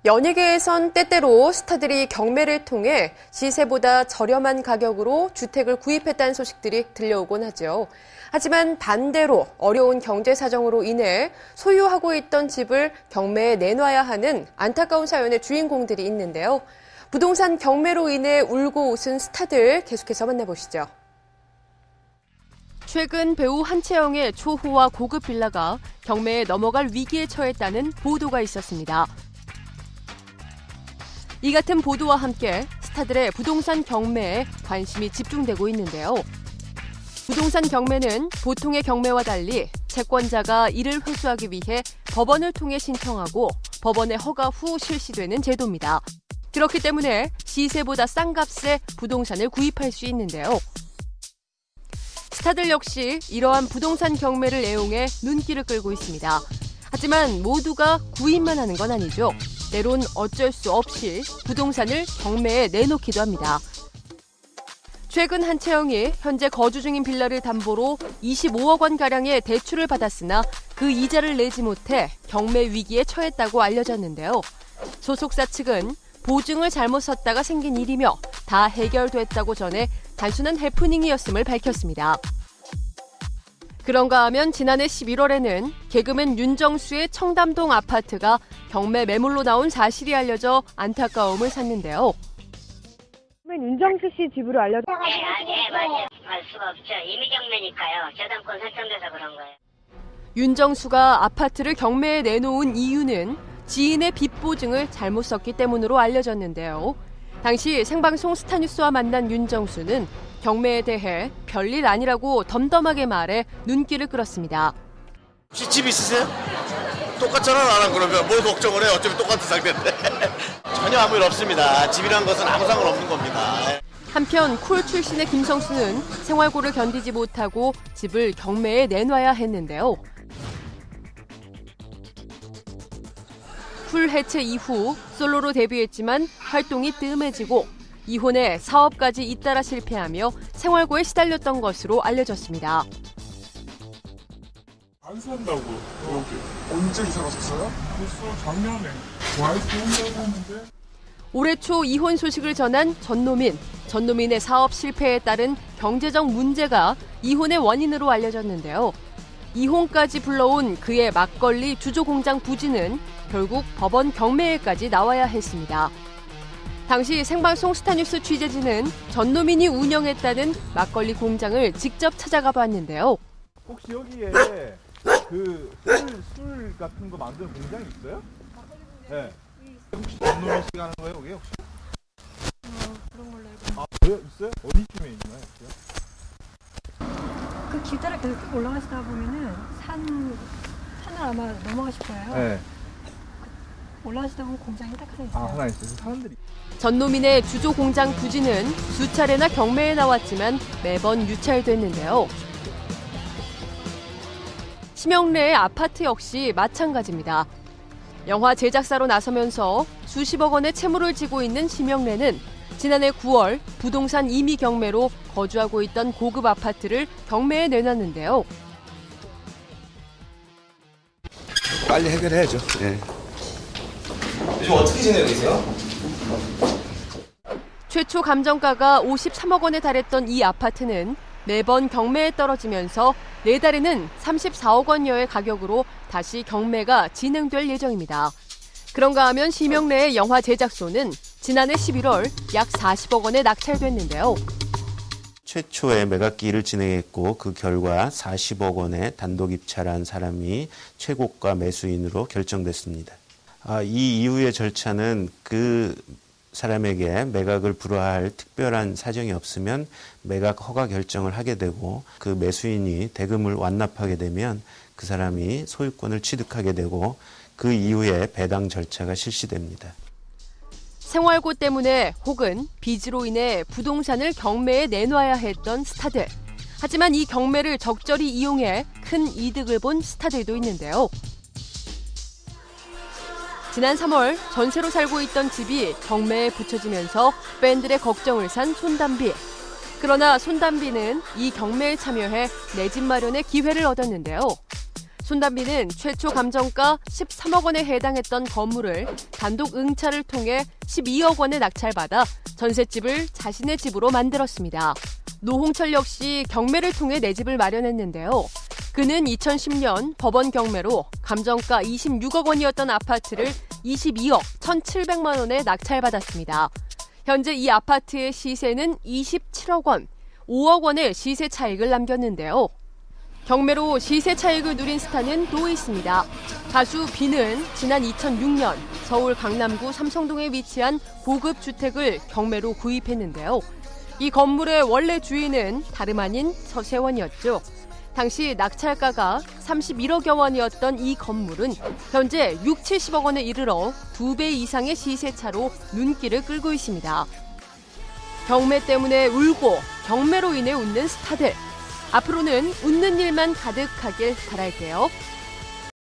연예계에선 때때로 스타들이 경매를 통해 시세보다 저렴한 가격으로 주택을 구입했다는 소식들이 들려오곤 하죠. 하지만 반대로 어려운 경제 사정으로 인해 소유하고 있던 집을 경매에 내놔야 하는 안타까운 사연의 주인공들이 있는데요. 부동산 경매로 인해 울고 웃은 스타들 계속해서 만나보시죠. 최근 배우 한채영의 초호화 고급 빌라가 경매에 넘어갈 위기에 처했다는 보도가 있었습니다. 이 같은 보도와 함께 스타들의 부동산 경매에 관심이 집중되고 있는데요. 부동산 경매는 보통의 경매와 달리 채권자가 이를 회수하기 위해 법원을 통해 신청하고 법원의 허가 후 실시되는 제도입니다. 그렇기 때문에 시세보다 싼 값에 부동산을 구입할 수 있는데요. 스타들 역시 이러한 부동산 경매를 애용해 눈길을 끌고 있습니다. 하지만 모두가 구입만 하는 건 아니죠. 때론 어쩔 수 없이 부동산을 경매에 내놓기도 합니다. 최근 한채영이 현재 거주 중인 빌라를 담보로 25억 원가량의 대출을 받았으나 그 이자를 내지 못해 경매 위기에 처했다고 알려졌는데요. 소속사 측은 보증을 잘못 썼다가 생긴 일이며 다 해결됐다고 전해 단순한 해프닝이었음을 밝혔습니다. 그런가 하면 지난해 11월에는 개그맨 윤정수의 청담동 아파트가 경매 매물로 나온 사실이 알려져 안타까움을 샀는데요. 윤정수 씨 집으로 알려졌어요. 네, 맞아요. 알 수가 없죠. 임의 경매니까요. 저당권 설정돼서 그런 거예요. 윤정수가 아파트를 경매에 내놓은 이유는 지인의 빚 보증을 잘못 썼기 때문으로 알려졌는데요. 당시 생방송 스타뉴스와 만난 윤정수는 경매에 대해 별일 아니라고 덤덤하게 말해 눈길을 끌었습니다. 혹시 집 있으세요? 똑같잖아 나랑 그러면 뭘 걱정을 해. 어차피 똑같은 상태인데. 전혀 아무 일 없습니다. 집이란 것은 아무 상관없는 겁니다. 한편 쿨 출신의 김성수는 생활고를 견디지 못하고 집을 경매에 내놔야 했는데요. 쿨 해체 이후 솔로로 데뷔했지만 활동이 뜸해지고 이혼에 사업까지 잇따라 실패하며 생활고에 시달렸던 것으로 알려졌습니다. 안 산다고 여기. 언제 이사 가셨어요? 벌써 작년에. 와이프 혼자서 했는데. 올해 초 이혼 소식을 전한 전노민의 사업 실패에 따른 경제적 문제가 이혼의 원인으로 알려졌는데요. 이혼까지 불러온 그의 막걸리 주조 공장 부지는 결국 법원 경매에까지 나와야 했습니다. 당시 생방송 스타뉴스 취재진은 전노민이 운영했다는 막걸리 공장을 직접 찾아가 봤는데요. 혹시 여기에 그 술 같은 거 만드는 공장이 있어요? 네. 혹시 전노민 씨가 하는 거예요, 여기 혹시? 그런 걸로 알고. 아, 그래요? 있어요? 어디쯤에 있나요, 혹시요? 그 길따라 계속 올라가시다 보면은 산을 아마 넘어가실 거예요. 네. 올라가시다 보면 공장이 딱 하나 있어요. 아, 하나 있어요. 사람들이. 전노민의 주조 공장 부지는 수차례나 경매에 나왔지만 매번 유찰됐는데요. 심영래의 아파트 역시 마찬가지입니다. 영화 제작사로 나서면서 수십억 원의 채무를 지고 있는 심영래는 지난해 9월 부동산 임의 경매로 거주하고 있던 고급 아파트를 경매에 내놨는데요. 빨리 해결해야죠. 네. 요즘 어떻게 지내고 계세요? 최초 감정가가 53억 원에 달했던 이 아파트는 매번 경매에 떨어지면서 내달에는 34억 원여의 가격으로 다시 경매가 진행될 예정입니다. 그런가 하면 심영래의 영화 제작소는 지난해 11월 약 40억 원에 낙찰됐는데요. 최초의 매각기를 진행했고 그 결과 40억 원에 단독 입찰한 사람이 최고가 매수인으로 결정됐습니다. 이 이후의 절차는 그 사람에게 매각을 불허할 특별한 사정이 없으면 매각 허가 결정을 하게 되고 그 매수인이 대금을 완납하게 되면 그 사람이 소유권을 취득하게 되고 그 이후에 배당 절차가 실시됩니다. 생활고 때문에 혹은 빚으로 인해 부동산을 경매에 내놔야 했던 스타들. 하지만 이 경매를 적절히 이용해 큰 이득을 본 스타들도 있는데요. 지난 3월 전세로 살고 있던 집이 경매에 붙여지면서 팬들의 걱정을 산 손담비. 그러나 손담비는 이 경매에 참여해 내 집 마련의 기회를 얻었는데요. 손담비는 최초 감정가 13억 원에 해당했던 건물을 단독 응찰을 통해 12억 원에 낙찰받아 전셋집을 자신의 집으로 만들었습니다. 노홍철 역시 경매를 통해 내 집을 마련했는데요. 그는 2010년 법원 경매로 감정가 26억 원이었던 아파트를 22억 1,700만 원에 낙찰받았습니다. 현재 이 아파트의 시세는 27억 원, 5억 원의 시세 차익을 남겼는데요. 경매로 시세 차익을 누린 스타는 또 있습니다. 가수 비는 지난 2006년 서울 강남구 삼성동에 위치한 고급 주택을 경매로 구입했는데요. 이 건물의 원래 주인은 다름 아닌 서세원이었죠. 당시 낙찰가가 31억여 원이었던 이 건물은 현재 6, 70억 원에 이르러 2배 이상의 시세차로 눈길을 끌고 있습니다. 경매 때문에 울고 경매로 인해 웃는 스타들. 앞으로는 웃는 일만 가득하길 바랄게요.